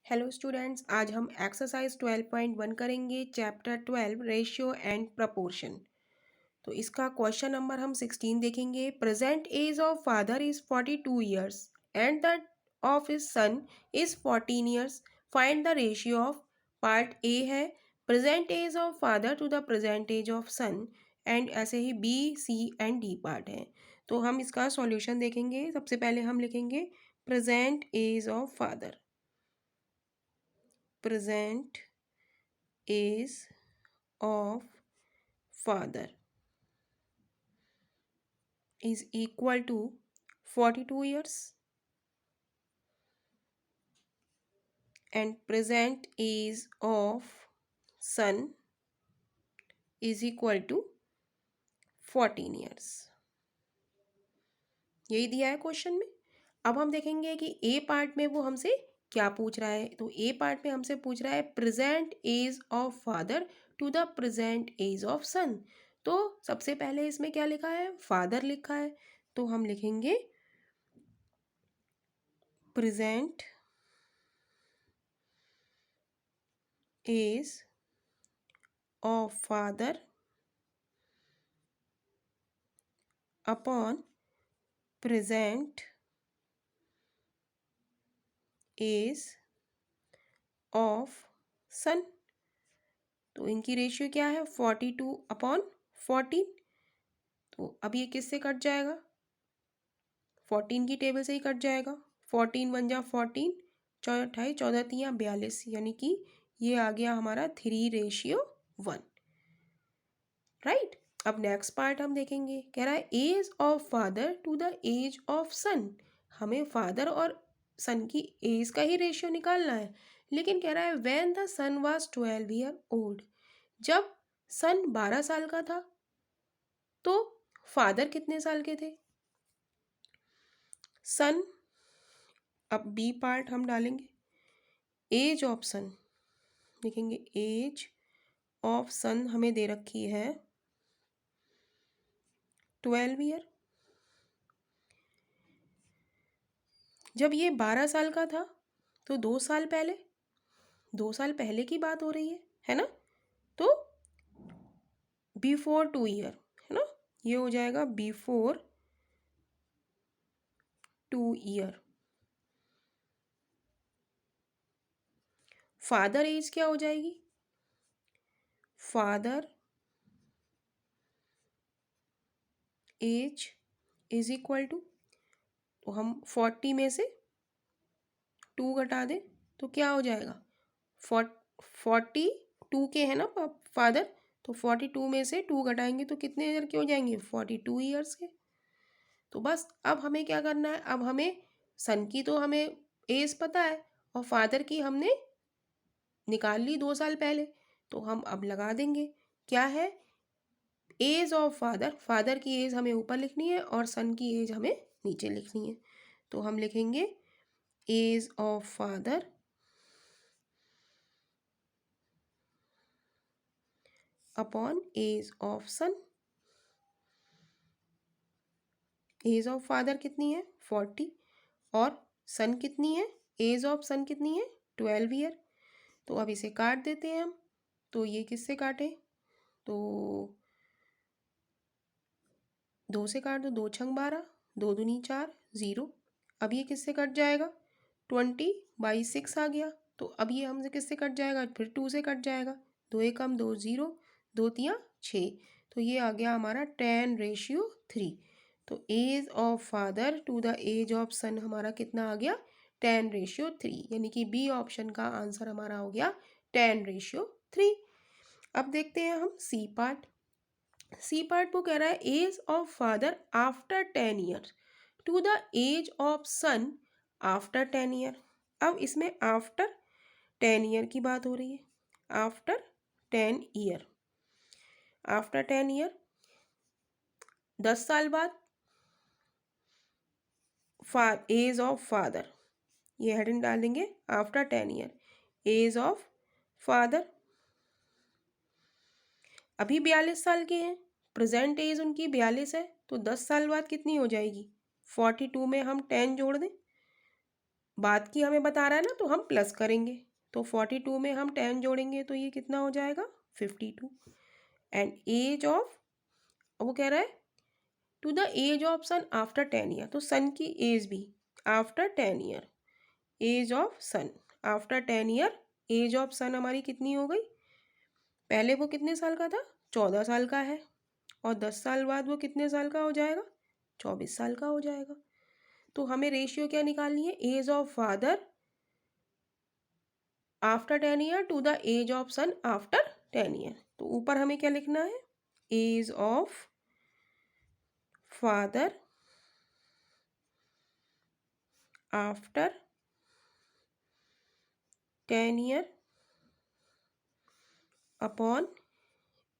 Hello students, आज हम exercise 12.1 करेंगे। Chapter 12 ratio and proportion. तो इसका क्वेश्चन नंबर हम 16 देखेंगे। Present age of father is 42 years and that of his son is 14 years. Find the ratio of. Part A है present age of father to the present age of son, and ऐसे ही B C and D part है। तो हम इसका solution देखेंगे। सबसे पहले हम लिखेंगे present age of father. present age of father is equal to 42 years and present age of son is equal to 14 years। यही दिया है क्वेश्चन में। अब हम देखेंगे कि ए पार्ट में वो हमसे क्या पूछ रहा है। तो ए पार्ट में हमसे पूछ रहा है present age of father to the present age of son. तो सबसे पहले इसमें क्या लिखा है, फादर लिखा है। तो हम लिखेंगे present age of father upon present age of son. तो इनकी रेशियो क्या है, 42/14। तो अब ये किससे कट जाएगा, 14 की टेबल से ही कट जाएगा। 14 × 1 = 14, 14 × 28 14 × 3 = 42, यानी कि ये आ गया हमारा 3:1। राइट। अब नेक्स्ट पार्ट हम देखेंगे। कह रहा है age of father to the age of son. हमें फादर और सन की एज का ही रेशियो निकालना है, लेकिन कह रहा है when the son was 12 year old. जब सन 12 साल का था तो फादर कितने साल के थे। सन, अब बी पार्ट हम डालेंगे। एज ऑफ सन लिखेंगे, एज ऑफ सन हमें दे रखी है 12 ईयर। जब ये 12 साल का था तो 2 साल पहले, 2 साल पहले की बात हो रही है ना। तो बिफोर 2 ईयर है ना, ये हो जाएगा बिफोर 2 ईयर। फादर एज क्या हो जाएगी, father age is equal to, तो हम 40 में से 2 घटा दें तो क्या हो जाएगा, 42 के है ना फादर, तो 42 में से 2 घटाएंगे तो कितने ईयर के हो जाएंगे, 42 ईयर्स के। तो बस अब हमें क्या करना है, अब हमें सन की तो हमें एज पता है और फादर की हमने निकाल ली 2 साल पहले। तो हम अब लगा देंगे, क्या है, एज ऑफ फादर, फादर की एज हमें ऊपर लिखनी है और सन की एज हमें नीचे लिखनी है। तो हम लिखेंगे age of father upon age of son. Age of father कितनी है 40 और सन कितनी है, एज ऑफ सन कितनी है 12 ईयर। तो अब इसे काट देते हैं हम। तो ये किससे काटें, तो 2 से काट दो, 2 छंग 12, 2 दूनी 4, 0। अब ये किससे कट जाएगा, 20/6 आ गया। तो अब ये हमसे किससे कट जाएगा, फिर 2 से कट जाएगा। 2 एकम 2 0, 2 तियाँ 6। तो ये आ गया हमारा 10:3। तो age of father to the age of son हमारा कितना आ गया, 10:3, यानी कि बी ऑप्शन का आंसर हमारा हो गया 10:3। अब देखते हैं हम सी पार्ट। सी पार्ट वो कह रहा है age of father after 10 year to the age of son after 10 year. अब इसमें आफ्टर 10 ईयर की बात हो रही है, आफ्टर 10 ईयर, आफ्टर 10 ईयर 10 साल बाद एज ऑफ फादर, ये हेडिंग डालेंगे after 10 year age of father. अभी 42 साल के हैं, प्रेजेंट एज उनकी 42 है, तो 10 साल बाद कितनी हो जाएगी, 42 में हम 10 जोड़ दें बाद की हमें बता रहा है ना, तो हम प्लस करेंगे। तो 42 में हम 10 जोड़ेंगे तो ये कितना हो जाएगा 52। एंड एज ऑफ, वो कह रहा है to the age of son after 10 year, तो सन की एज भी after 10 year, age of son after 10 year, age of son हमारी कितनी हो गई, पहले वो कितने साल का था 14 साल का है, और 10 साल बाद वो कितने साल का हो जाएगा 24 साल का हो जाएगा। तो हमें रेशियो क्या निकालनी है, age of father after 10 year to the age of son after 10 year. तो ऊपर हमें क्या लिखना है, age of father after 10 year upon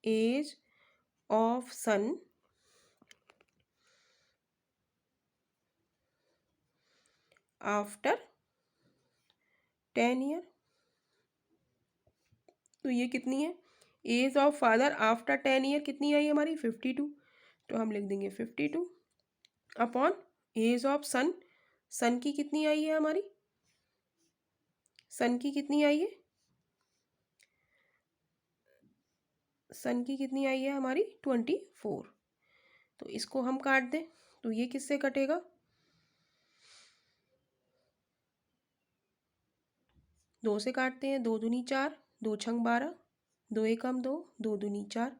age of son after 10 year. तो ये कितनी है, age of father after 10 year कितनी आई हमारी 52, तो हम लिख देंगे 52 upon age of son, son की कितनी आई है हमारी, सन की कितनी आई है, सन की कितनी आई है हमारी 24। तो इसको हम काट दें तो ये किससे कटेगा, 2 से काटते हैं, 2 दूनी 4, 2 छंग 12, 2 एकम 2, 2 दूनी 4,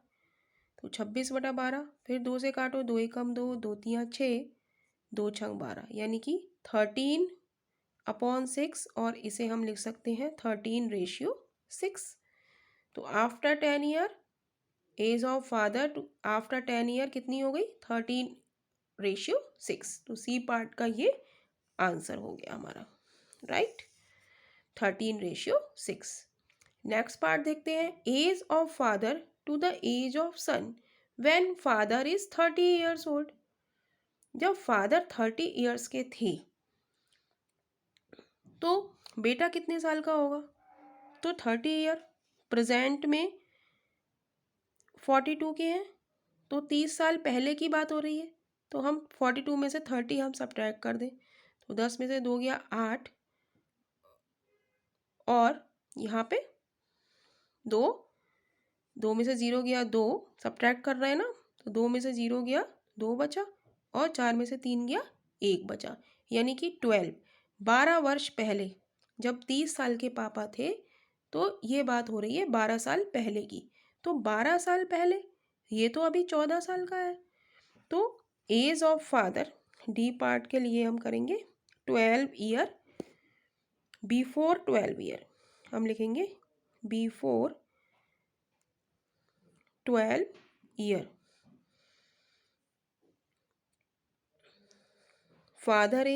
तो 26/12, फिर 2 से काटो, 2 एकम 2, 2 तियाँ 6, 2 छंग 12, यानी कि 13/6, और इसे हम लिख सकते हैं 13/6। तो after 10 year age of father to after 10 year कितनी हो गई 13/6। तो सी पार्ट का ये आंसर हो गया हमारा, राइट, 13/6। नेक्स्ट पार्ट देखते हैं, age of father to the age of son when father is 30 years old. जब फादर 30 ईयर्स के थे तो बेटा कितने साल का होगा, तो 30 ईयर, प्रेजेंट में 42 के हैं, तो 30 साल पहले की बात हो रही है, तो हम 42 में से 30 हम सब्ट्रैक्ट कर दें, तो 10 में से 2 गया 8, और यहाँ पे 2 में से 0 गया 2, सब्ट्रैक्ट कर रहे हैं ना, तो 2 में से 0 गया 2 बचा, और 4 में से 3 गया 1 बचा, यानी कि 12 वर्ष पहले जब 30 साल के पापा थे, तो ये बात हो रही है 12 साल पहले की। तो 12 साल पहले, ये तो अभी 14 साल का है, तो age of father D part के लिए हम करेंगे 12 ईयर, बिफोर 12 ईयर हम लिखेंगे बिफोर 12 ईयर, फादर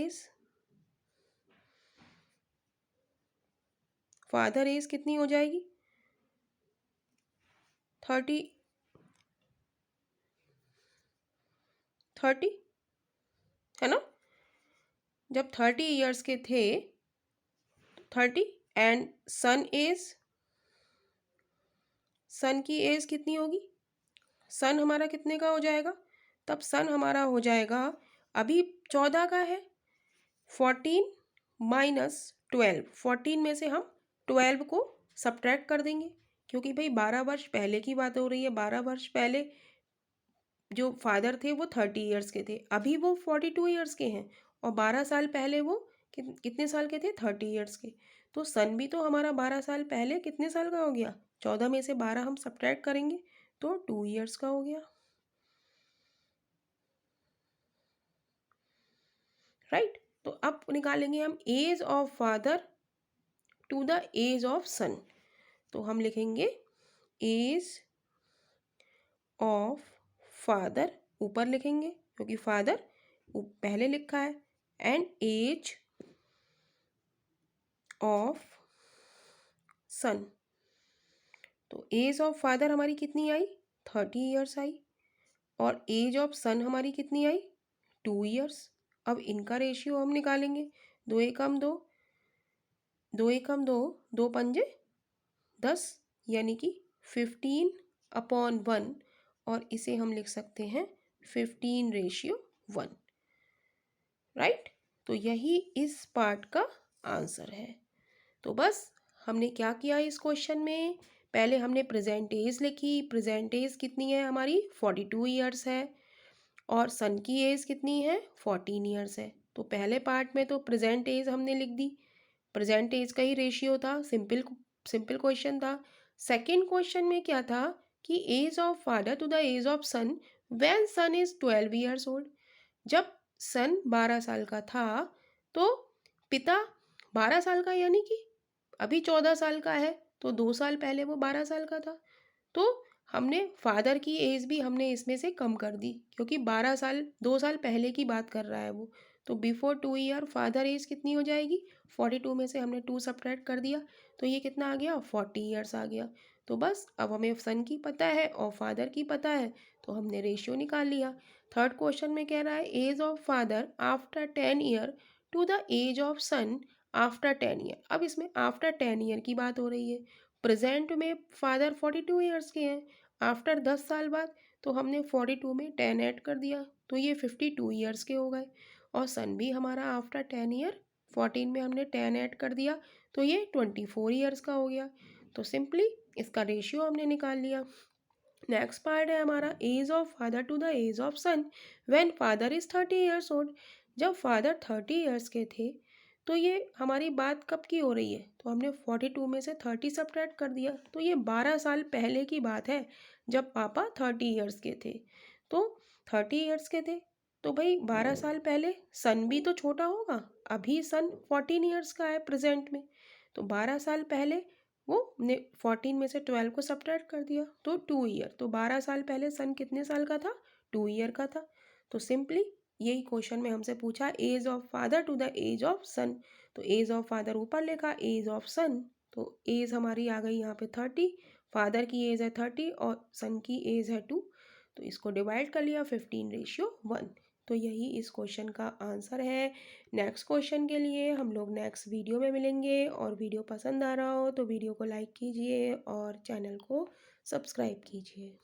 एज कितनी हो जाएगी 30 है ना, जब 30 ईयर्स के थे 30, एंड सन की एज कितनी होगी, सन हमारा कितने का हो जाएगा, तब सन हमारा हो जाएगा, अभी 14 का है, 14 माइनस 12, 14 में से हम 12 को सब्ट्रैक्ट कर देंगे, क्योंकि भाई 12 वर्ष पहले की बात हो रही है, 12 वर्ष पहले जो फादर थे वो 30 ईयर्स के थे, अभी वो 42 ईयर्स के हैं, और 12 साल पहले वो कितने साल के थे 30 ईयर्स के, तो सन भी तो हमारा 12 साल पहले कितने साल का हो गया, 14 में से 12 हम सब्ट्रैक्ट करेंगे तो 2 ईयर्स का हो गया, राइट। तो अब निकालेंगे हम age of father to the age of son, तो हम लिखेंगे एज ऑफ फादर, ऊपर लिखेंगे क्योंकि फादर पहले लिखा है, एंड एज ऑफ सन, तो एज ऑफ फादर हमारी कितनी आई 30 ईयर्स आई, और एज ऑफ सन हमारी कितनी आई 2 ईयर्स। अब इनका रेशियो हम निकालेंगे, 2 एकम 2, 2 एकम 2, 2 पंजे 10, यानी कि 15/1, और इसे हम लिख सकते हैं 15/1, राइट। तो यही इस पार्ट का आंसर है। तो बस हमने क्या किया इस क्वेश्चन में, पहले हमने प्रेजेंट एज लिखी। प्रेजेंट एज कितनी है हमारी, 42 ईयर्स है, और सन की एज कितनी है, 14 ईयर्स है। तो पहले पार्ट में तो प्रेजेंट एज हमने लिख दी, प्रेजेंट एज का ही रेशियो था, सिंपल सिंपल क्वेश्चन था। सेकंड क्वेश्चन में क्या था कि age of father to the age of son when son is 12 years old. जब सन 12 साल का था तो पिता 12 साल का, यानी कि अभी 14 साल का है, तो 2 साल पहले वो 12 साल का था। तो हमने फादर की एज भी हमने इसमें से कम कर दी, क्योंकि 12 साल 2 साल पहले की बात कर रहा है वो। तो बिफोर 2 ईयर फादर एज कितनी हो जाएगी, 42 में से हमने 2 सब्ट्रैक्ट कर दिया, तो ये कितना आ गया, 40 ईयर्स आ गया। तो बस अब हमें सन की पता है और फादर की पता है, तो हमने रेशियो निकाल लिया। थर्ड क्वेश्चन में कह रहा है age of father after 10 year to the age of son after 10 year. अब इसमें आफ्टर 10 ईयर की बात हो रही है, प्रेजेंट में फादर 42 ईयर्स के हैं, आफ्टर 10 साल बाद, तो हमने 42 में 10 ऐड कर दिया, तो ये 52 ईयर्स के हो गए। और सन भी हमारा आफ्टर 10 ईयर, 14 में हमने 10 ऐड कर दिया, तो ये 24 ईयर्स का हो गया। तो सिंपली इसका रेशियो हमने निकाल लिया। नेक्स्ट पार्ट है हमारा age of father to the age of son when father is 30 years old. जब फादर 30 ईयर्स के थे, तो ये हमारी बात कब की हो रही है, तो हमने 42 में से 30 सब्ट्रैक्ट कर दिया, तो ये 12 साल पहले की बात है, जब पापा 30 ईयर्स के थे। तो 30 ईयर्स के थे, तो भाई 12 साल पहले सन भी तो छोटा होगा, अभी सन 14 ईयर्स का है प्रेजेंट में, तो 12 साल पहले वो ने 14 में से 12 को सब्ट्रैक्ट कर दिया, तो 2 ईयर। तो 12 साल पहले सन कितने साल का था, 2 ईयर का था। तो सिंपली यही क्वेश्चन में हमसे पूछा age of father to the age of son. तो एज ऑफ फादर ऊपर लिखा, एज ऑफ सन, तो एज हमारी आ गई यहाँ पे 30, फादर की एज है 30 और सन की एज है 2, तो इसको डिवाइड कर लिया 15:1। तो यही इस क्वेश्चन का आंसर है। नेक्स्ट क्वेश्चन के लिए हम लोग नेक्स्ट वीडियो में मिलेंगे, और वीडियो पसंद आ रहा हो तो वीडियो को लाइक कीजिए और चैनल को सब्सक्राइब कीजिए।